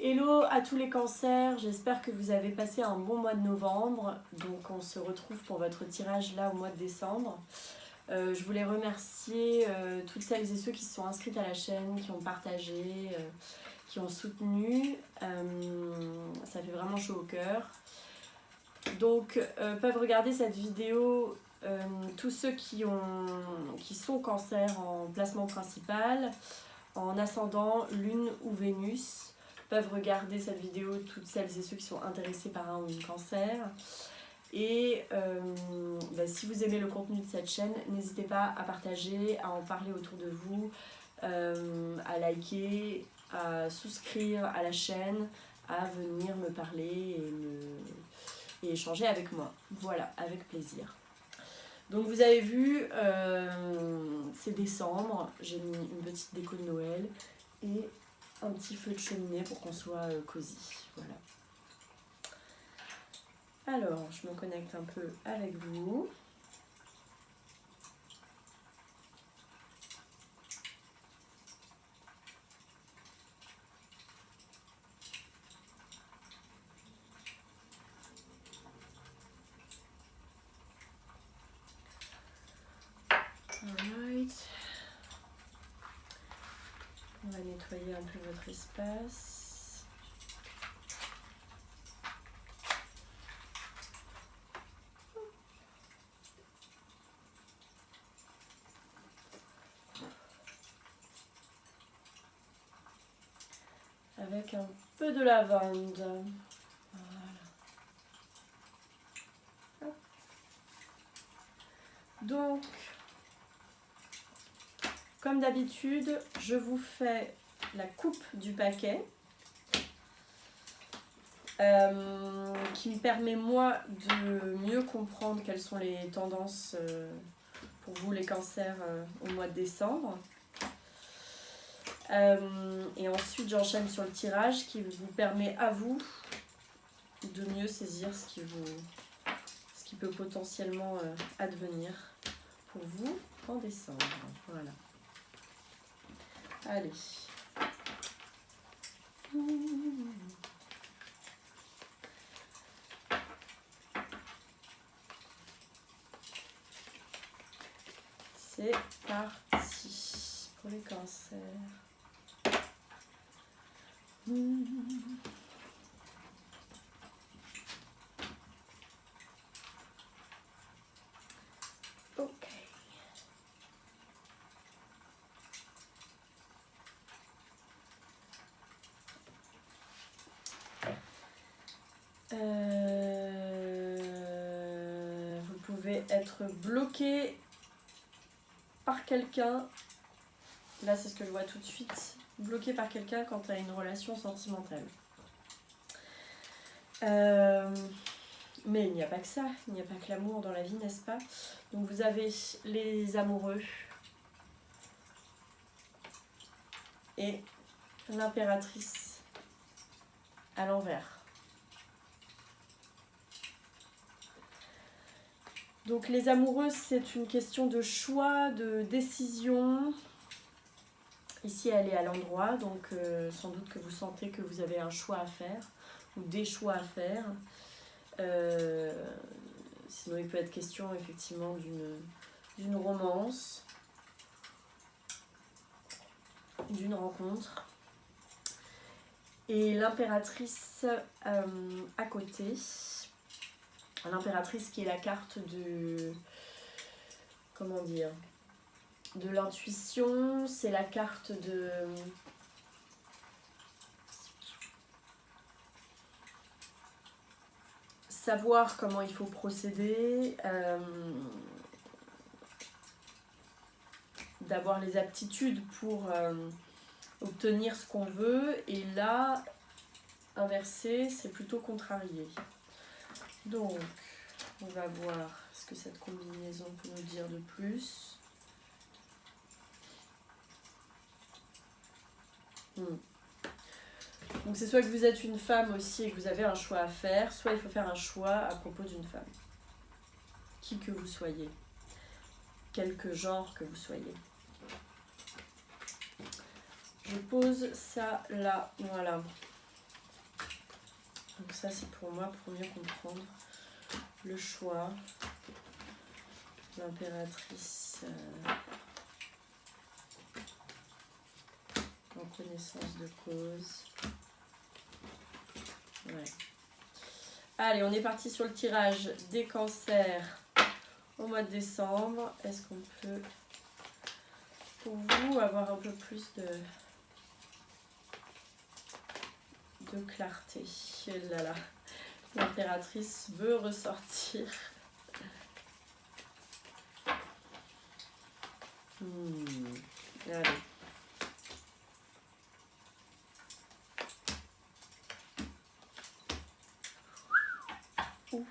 Hello à tous les cancers, j'espère que vous avez passé un bon mois de novembre. Donc on se retrouve pour votre tirage là au mois de décembre. Je voulais remercier toutes celles et ceux qui se sont inscrites à la chaîne, qui ont partagé, qui ont soutenu. Ça fait vraiment chaud au cœur. Donc peuvent regarder cette vidéo tous ceux qui sont cancer en placement principal, en ascendant, lune ou Vénus. Peuvent regarder cette vidéo toutes celles et ceux qui sont intéressés par un ou une cancer. Et si vous aimez le contenu de cette chaîne, n'hésitez pas à partager, à en parler autour de vous, à liker, à souscrire à la chaîne, à venir me parler et échanger avec moi. Voilà, avec plaisir. Donc vous avez vu, c'est décembre, j'ai mis une petite déco de Noël et un petit feu de cheminée pour qu'on soit cosy. Voilà. Alors, je me connecte un peu avec vous. Alright. On va nettoyer un peu votre espace. Avec un peu de lavande. Voilà. Donc, comme d'habitude, je vous fais la coupe du paquet qui me permet moi de mieux comprendre quelles sont les tendances pour vous les cancers au mois de décembre. Et ensuite j'enchaîne sur le tirage qui vous permet à vous de mieux saisir ce qui peut potentiellement advenir pour vous en décembre. Voilà. Allez. C'est parti pour les cancers. Ok. Vous pouvez être bloqué par quelqu'un. Là, c'est ce que je vois tout de suite. Bloqué par quelqu'un quand tu as une relation sentimentale. Mais il n'y a pas que ça. Il n'y a pas que l'amour dans la vie, n'est-ce pas? Donc vous avez les amoureux et l'impératrice à l'envers. Donc les amoureux, c'est une question de choix, de décision. Ici, elle est à l'endroit, donc sans doute que vous sentez que vous avez un choix à faire ou des choix à faire. Sinon, il peut être question effectivement d'une romance, d'une rencontre. Et l'impératrice à côté, l'impératrice qui est la carte de, comment dire, de l'intuition, c'est la carte de savoir comment il faut procéder, d'avoir les aptitudes pour obtenir ce qu'on veut, et là, inversé, c'est plutôt contrarié. Donc, on va voir ce que cette combinaison peut nous dire de plus. Donc c'est soit que vous êtes une femme aussi et que vous avez un choix à faire, soit il faut faire un choix à propos d'une femme. Qui que vous soyez, quelque genre que vous soyez. Je pose ça là, voilà. Donc ça c'est pour moi, pour mieux comprendre le choix. L'impératrice en connaissance de cause. Ouais. Allez, on est parti sur le tirage des cancers au mois de décembre. Est-ce qu'on peut, pour vous, avoir un peu plus de clarté? Et là là, l'impératrice veut ressortir. Allez. Okay.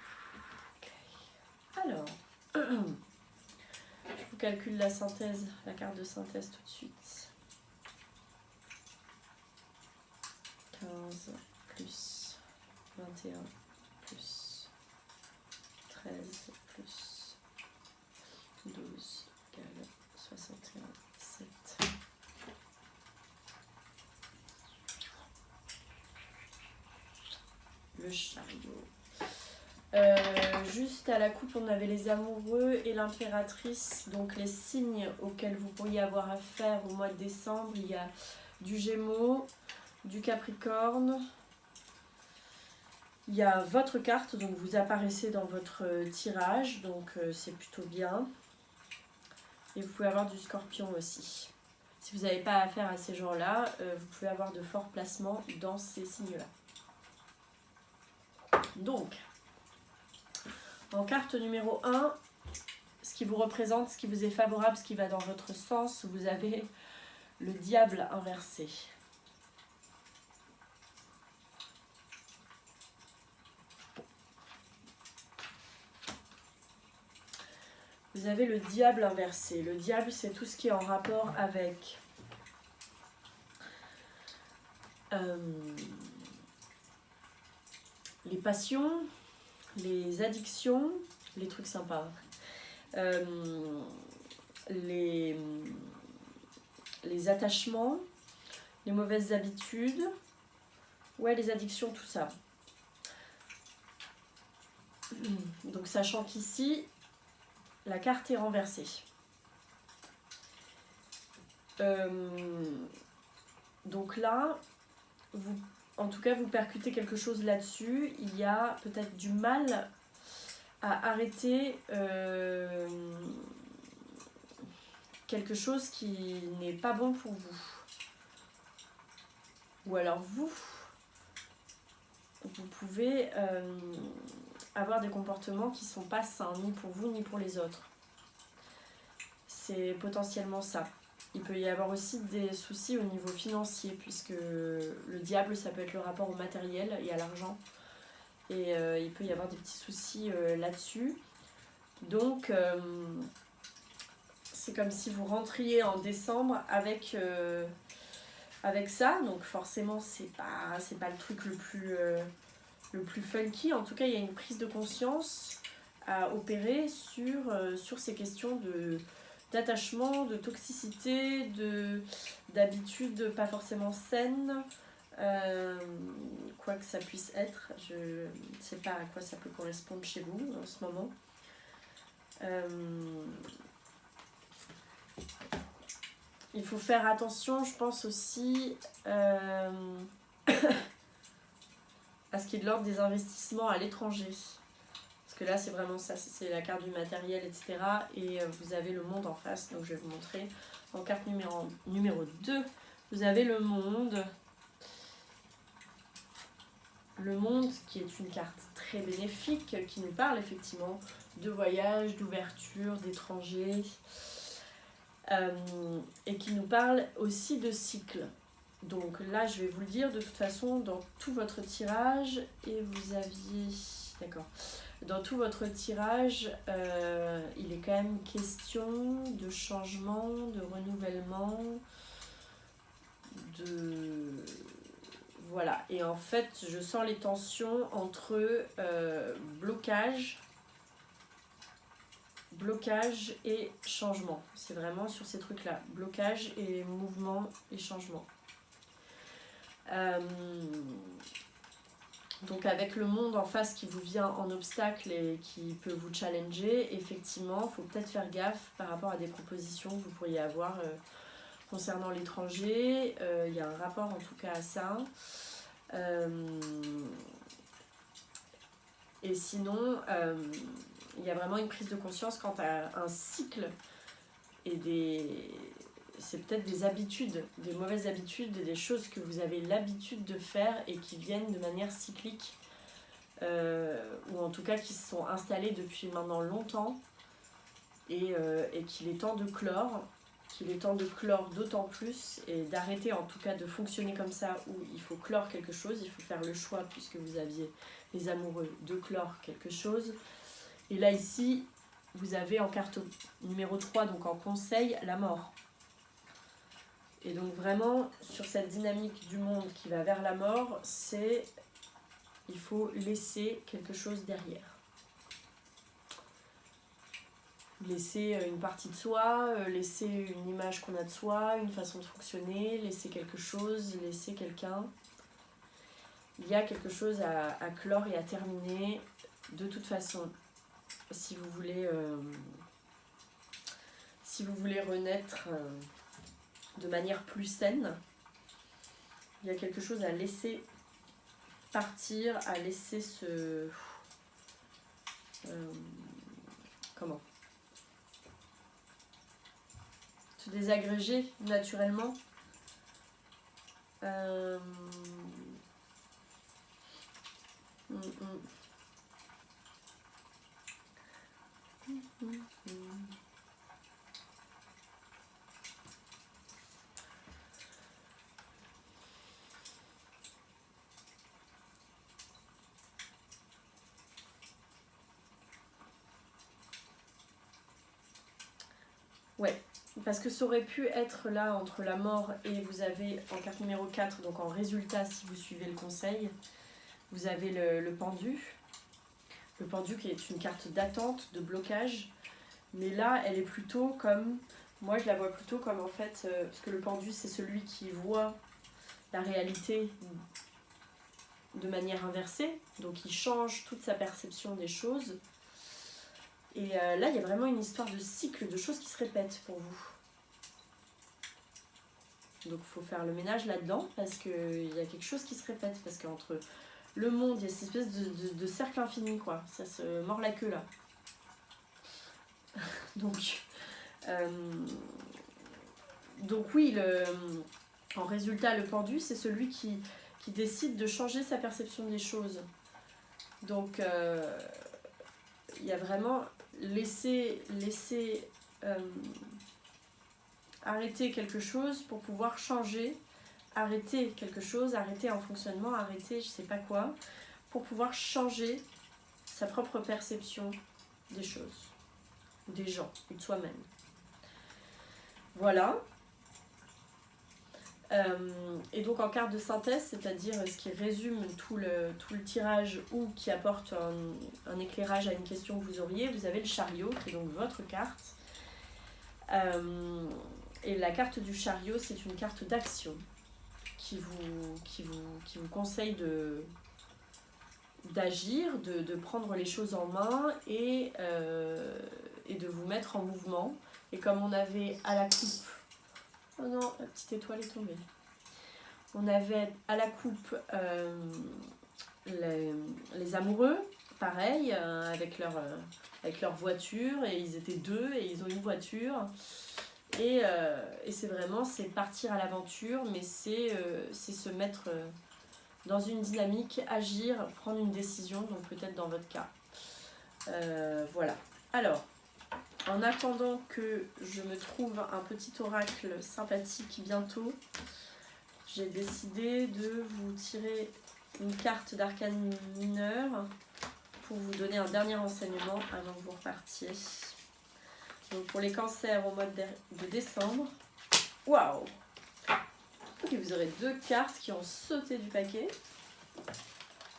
Alors, je vous calcule la synthèse, la carte de synthèse tout de suite. 15 plus 21 plus 13 plus 12 égale 61, 7. Le chariot. Juste à la coupe, on avait les amoureux et l'impératrice. Donc les signes auxquels vous pourriez avoir affaire au mois de décembre, il y a du Gémeaux, du Capricorne. Il y a votre carte, donc vous apparaissez dans votre tirage, donc c'est plutôt bien. Et vous pouvez avoir du Scorpion aussi. Si vous n'avez pas affaire à ces gens-là, vous pouvez avoir de forts placements dans ces signes-là. Donc, en carte numéro 1, ce qui vous représente, ce qui vous est favorable, ce qui va dans votre sens, vous avez le diable inversé. Vous avez le diable inversé. Le diable, c'est tout ce qui est en rapport avec les passions, les addictions, les trucs sympas, les attachements, les mauvaises habitudes, ouais, les addictions, tout ça. Donc sachant qu'ici, la carte est renversée. Donc là, en tout cas, vous percutez quelque chose là-dessus. Il y a peut-être du mal à arrêter quelque chose qui n'est pas bon pour vous. Ou alors vous pouvez avoir des comportements qui ne sont pas sains, ni pour vous, ni pour les autres. C'est potentiellement ça. Il peut y avoir aussi des soucis au niveau financier, puisque le diable, ça peut être le rapport au matériel et à l'argent. Et il peut y avoir des petits soucis là-dessus. Donc, c'est comme si vous rentriez en décembre avec ça. Donc forcément, c'est pas le truc le plus funky. En tout cas, il y a une prise de conscience à opérer sur ces questions d'attachement, de toxicité, d'habitudes pas forcément saines, quoi que ça puisse être. Je ne sais pas à quoi ça peut correspondre chez vous en ce moment. Il faut faire attention, je pense aussi à ce qui est de l'ordre des investissements à l'étranger. Parce que là, c'est vraiment ça, c'est la carte du matériel, etc. Et vous avez le monde en face, donc je vais vous montrer. En carte numéro 2, vous avez le monde. Le monde qui est une carte très bénéfique, qui nous parle effectivement de voyage, d'ouverture, d'étrangers. Et qui nous parle aussi de cycle. Donc là, je vais vous le dire, de toute façon, dans tout votre tirage, et vous aviez... D'accord. Dans tout votre tirage, il est quand même question de changement, de renouvellement, de... Voilà. Et en fait, je sens les tensions entre blocage et changement. C'est vraiment sur ces trucs-là. Blocage et mouvement et changement. Donc avec le monde en face qui vous vient en obstacle et qui peut vous challenger, effectivement, il faut peut-être faire gaffe par rapport à des propositions que vous pourriez avoir concernant l'étranger. Il y a un rapport en tout cas à ça. Et sinon, il y a vraiment une prise de conscience quant à un cycle et c'est peut-être des habitudes, des mauvaises habitudes, des choses que vous avez l'habitude de faire et qui viennent de manière cyclique, ou en tout cas qui se sont installées depuis maintenant longtemps et qu'il est temps de clore, d'autant plus et d'arrêter en tout cas de fonctionner comme ça où il faut clore quelque chose, il faut faire le choix puisque vous aviez les amoureux de clore quelque chose. Et là ici, vous avez en carte numéro 3, donc en conseil, la mort. Et donc vraiment, sur cette dynamique du monde qui va vers la mort, c'est il faut laisser quelque chose derrière. Laisser une partie de soi, laisser une image qu'on a de soi, une façon de fonctionner, laisser quelque chose, laisser quelqu'un. Il y a quelque chose à clore et à terminer de toute façon. Si vous voulez renaître de manière plus saine, il y a quelque chose à laisser partir, à laisser se désagréger naturellement. Ouais, parce que ça aurait pu être là entre la mort et vous avez en carte numéro 4, donc en résultat si vous suivez le conseil, vous avez le pendu. Le pendu qui est une carte d'attente, de blocage. Mais là, elle est plutôt comme... Moi, je la vois plutôt comme en fait... parce que le pendu, c'est celui qui voit la réalité de manière inversée. Donc, il change toute sa perception des choses. Et là, il y a vraiment une histoire de cycle, de choses qui se répètent pour vous. Donc, il faut faire le ménage là-dedans parce qu'il y a quelque chose qui se répète. Parce qu'entre le monde, il y a cette espèce de cercle infini, quoi. Ça se mord la queue, là. Donc oui, en résultat, le pendu, c'est celui qui décide de changer sa perception des choses. Donc, il y a vraiment laisser arrêter quelque chose pour pouvoir changer, arrêter quelque chose, arrêter un fonctionnement, arrêter je sais pas quoi, pour pouvoir changer sa propre perception des choses, des gens et de soi-même. Voilà. Et donc en carte de synthèse, c'est-à-dire ce qui résume tout le tirage ou qui apporte un éclairage à une question que vous auriez, vous avez le chariot qui est donc votre carte. Et la carte du chariot, c'est une carte d'action qui vous conseille d'agir, de prendre les choses en main et de vous mettre en mouvement. Et comme on avait à la coupe... Oh non, la petite étoile est tombée. On avait à la coupe les amoureux, pareil, avec leur voiture, et ils étaient deux et ils ont une voiture. Et c'est vraiment, c'est partir à l'aventure, mais c'est se mettre dans une dynamique, agir, prendre une décision, donc peut-être dans votre cas. Voilà. Alors, en attendant que je me trouve un petit oracle sympathique bientôt, j'ai décidé de vous tirer une carte d'arcane mineur pour vous donner un dernier renseignement avant que vous repartiez. Donc pour les cancers au mois de décembre, waouh! Ok, vous aurez 2 cartes qui ont sauté du paquet,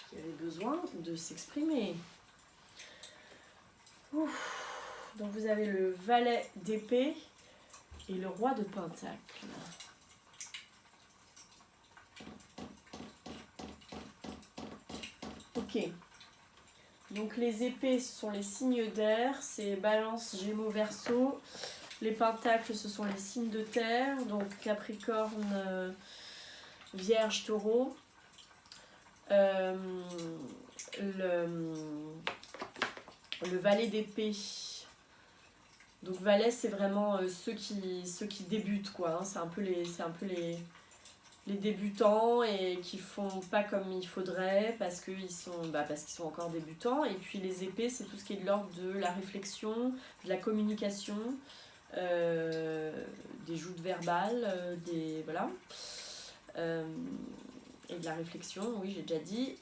qui avaient besoin de s'exprimer. Ouf. Donc vous avez le valet d'épée et le roi de pentacle. Ok. Donc les épées, ce sont les signes d'air, c'est Balance, Gémeaux, Verseau. Les pentacles, ce sont les signes de terre, donc Capricorne, Vierge, Taureau. Le valet d'épée. Donc valet, c'est vraiment ceux qui débutent, quoi. Hein. C'est un peu les débutants et qui font pas comme il faudrait parce qu'ils sont encore débutants. Et puis les épées, c'est tout ce qui est de l'ordre de la réflexion, de la communication, des joutes verbales, voilà. Et de la réflexion, oui, j'ai déjà dit.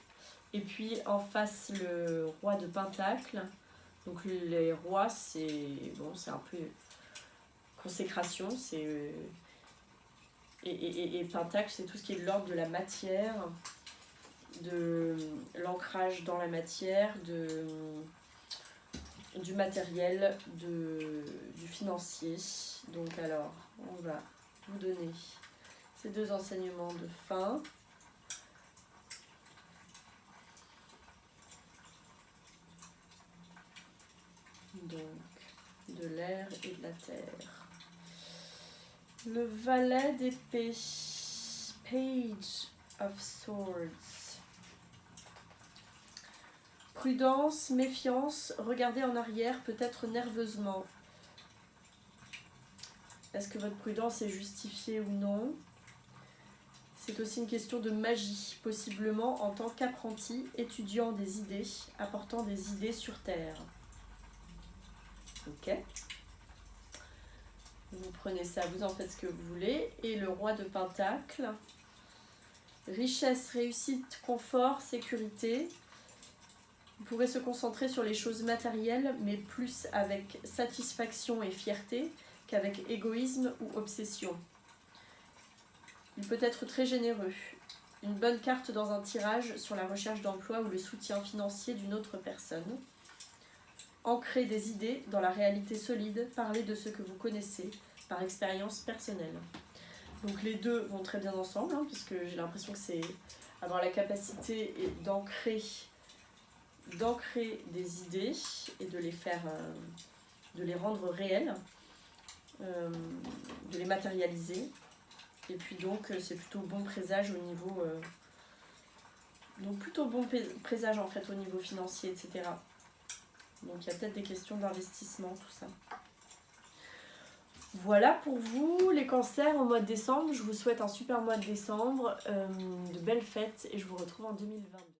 Et puis en face, le roi de Pentacle. Donc les rois, c'est un peu consécration, et Pentacle, c'est tout ce qui est de l'ordre de la matière, de l'ancrage dans la matière, du matériel, du financier. Donc alors, on va vous donner ces deux enseignements de fin. Donc, de l'air et de la terre. Le valet d'épée, Page of Swords. Prudence, méfiance, regardez en arrière, peut-être nerveusement. Est-ce que votre prudence est justifiée ou non? C'est aussi une question de magie, possiblement en tant qu'apprenti, étudiant des idées, apportant des idées sur Terre. Ok. Vous prenez ça, vous en faites ce que vous voulez. Et le roi de Pentacle. Richesse, réussite, confort, sécurité. Vous pourrez se concentrer sur les choses matérielles, mais plus avec satisfaction et fierté qu'avec égoïsme ou obsession. Il peut être très généreux. Une bonne carte dans un tirage sur la recherche d'emploi ou le soutien financier d'une autre personne. Ancrer des idées dans la réalité solide, parler de ce que vous connaissez par expérience personnelle. Donc les deux vont très bien ensemble, hein, puisque j'ai l'impression que c'est avoir la capacité d'ancrer des idées et de les faire, de les rendre réelles, de les matérialiser. Et puis donc c'est plutôt bon présage au niveau, donc plutôt bon présage en fait au niveau financier, etc. Donc il y a peut-être des questions d'investissement, tout ça. Voilà pour vous les cancers au mois de décembre. Je vous souhaite un super mois de décembre, de belles fêtes et je vous retrouve en 2022.